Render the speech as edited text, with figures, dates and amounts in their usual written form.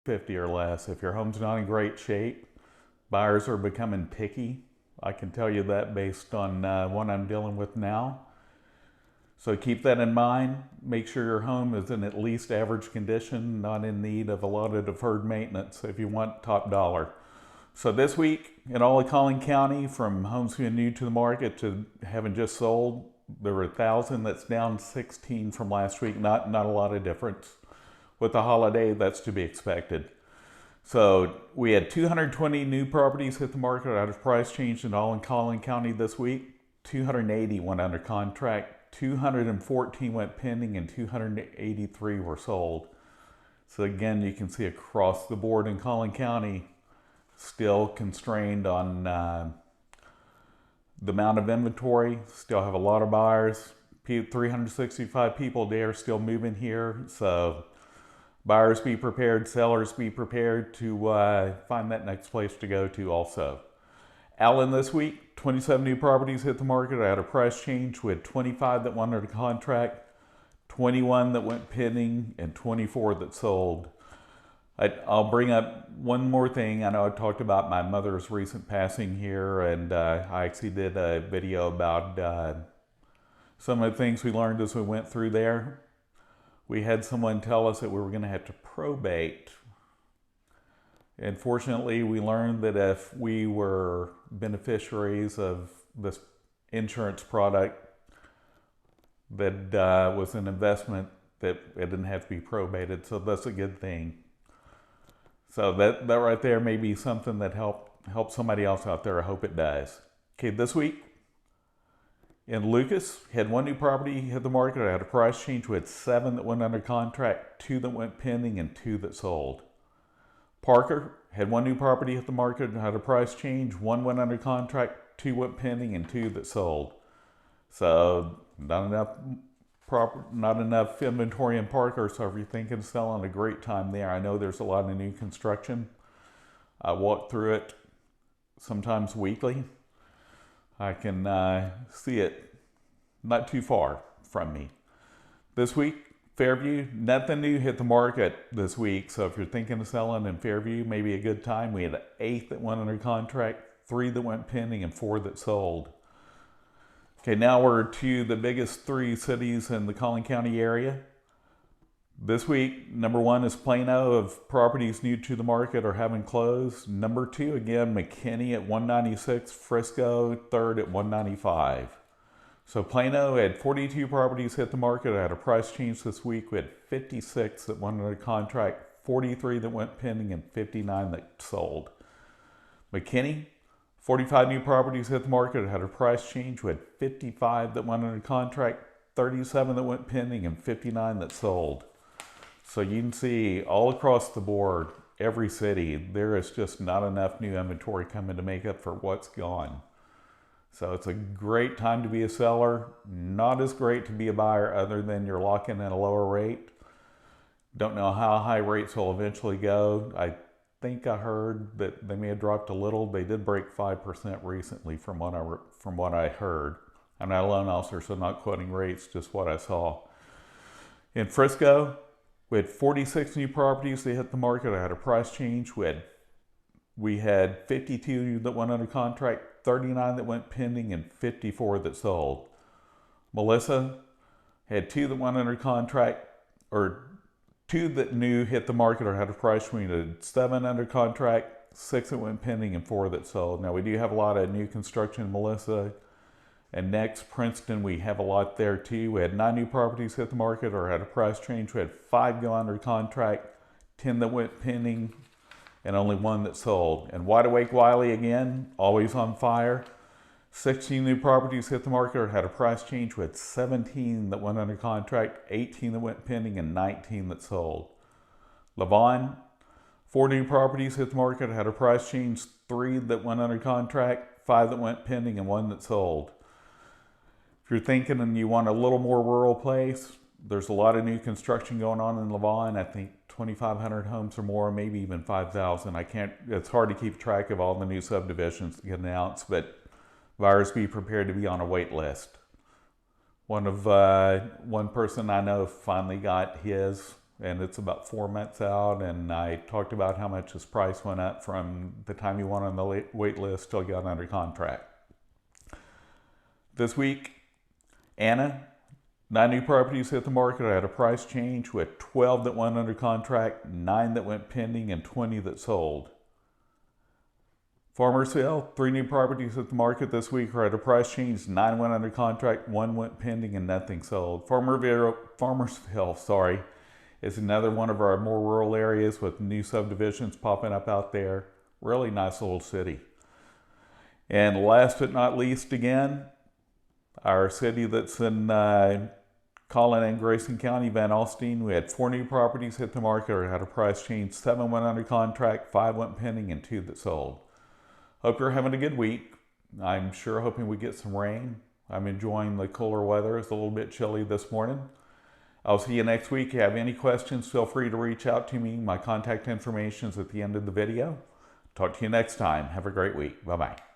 50 or less. If your home's not in great shape, buyers are becoming picky. I can tell you that based on what I'm dealing with now. So keep that in mind. Make sure your home is in at least average condition, not in need of a lot of deferred maintenance if you want top dollar. So this week in all of Collin County, from homes being new to the market to having just sold, there were 1,000. That's down 16 from last week. Not a lot of difference. With the holiday, that's to be expected. So we had 220 new properties hit the market out of price change in all in Collin County this week. 280 went under contract. 214 went pending and 283 were sold. So again, you can see across the board in Collin County, still constrained on the amount of inventory. Still have a lot of buyers. 365 people a day are still moving here. So buyers be prepared, sellers be prepared to find that next place to go to also. Allen this week, 27 new properties hit the market at a price change. We had 25 that went under contract, 21 that went pending, and 24 that sold. I'll bring up one more thing. I know I talked about my mother's recent passing here, and I actually did a video about some of the things we learned as we went through there. We had someone tell us that we were going to have to probate. And fortunately, we learned that if we were beneficiaries of this insurance product that was an investment, that it didn't have to be probated. So that's a good thing. So that right there may be something that help somebody else out there. I hope it does. Okay, this week in Lucas, had one new property hit the market at a price change. We had 7 that went under contract, 2 that went pending, and 2 that sold. Parker had one new property hit the market and had a price change. 1 went under contract, 2 went pending, and 2 that sold. So not enough inventory in Parker. So if you're thinking of selling, a great time there. I know there's a lot of new construction. I walk through it sometimes weekly. I can see it not too far from me. This week, Fairview, nothing new hit the market this week. So if you're thinking of selling in Fairview, maybe a good time. We had 8 that went under contract, 3 that went pending, and 4 that sold. Okay, now we're to the biggest 3 cities in the Collin County area. This week, number 1 is Plano of properties new to the market or haven't closed. Number 2, again, Mckinney at 196, Frisco, 3rd at 195. So Plano had 42 properties hit the market at a price change this week. We had 56 that went under contract, 43 that went pending, and 59 that sold. Mckinney, 45 new properties hit the market at a price change. We had 55 that went under contract, 37 that went pending, and 59 that sold. So you can see all across the board, every city, there is just not enough new inventory coming to make up for what's gone. So it's a great time to be a seller, not as great to be a buyer other than you're locking in a lower rate. Don't know how high rates will eventually go. I think I heard that they may have dropped a little. They did break 5% recently from what I heard. I'm not a loan officer, so I'm not quoting rates, just what I saw. In Frisco, we had 46 new properties that hit the market. I had a price change. We had 52 that went under contract, 39 that went pending, and 54 that sold. Melisa had 2 that went under contract, or 2 that new hit the market or had a price. We had 7 under contract, 6 that went pending, and 4 that sold. Now we do have a lot of new construction in Melisa. And next, Princeton, we have a lot there too. We had 9 new properties hit the market or had a price change. We had 5 go under contract, 10 that went pending, and only 1 that sold. And Wide Awake Wylie again, always on fire. 16 new properties hit the market or had a price change. We had 17 that went under contract, 18 that went pending, and 19 that sold. Lavon, 4 new properties hit the market, had a price change, 3 that went under contract, 5 that went pending, and 1 that sold. If you're thinking and you want a little more rural place, there's a lot of new construction going on in Lavon. I think 2,500 homes or more, maybe even 5,000. It's hard to keep track of all the new subdivisions that get announced, but buyers be prepared to be on a wait list. One person I know finally got his and it's about 4 months out, and I talked about how much his price went up from the time he went on the wait list till he got under contract. This week, Anna, 9 new properties hit the market. I had a price change with 12 that went under contract, 9 that went pending, and 20 that sold. Farmersville, 3 new properties hit the market this week. I had a price change, 9 went under contract, 1 went pending, and nothing sold. Farmersville, is another one of our more rural areas with new subdivisions popping up out there. Really nice little city. And last but not least, again, our city that's in Collin and Grayson County, Van Alstyne. We had 4 new properties hit the market or had a price change. 7 went under contract, 5 went pending, and 2 that sold. Hope you're having a good week. I'm sure hoping we get some rain. I'm enjoying the cooler weather. It's a little bit chilly this morning. I'll see you next week. If you have any questions, feel free to reach out to me. My contact information is at the end of the video. Talk to you next time. Have a great week. Bye-bye.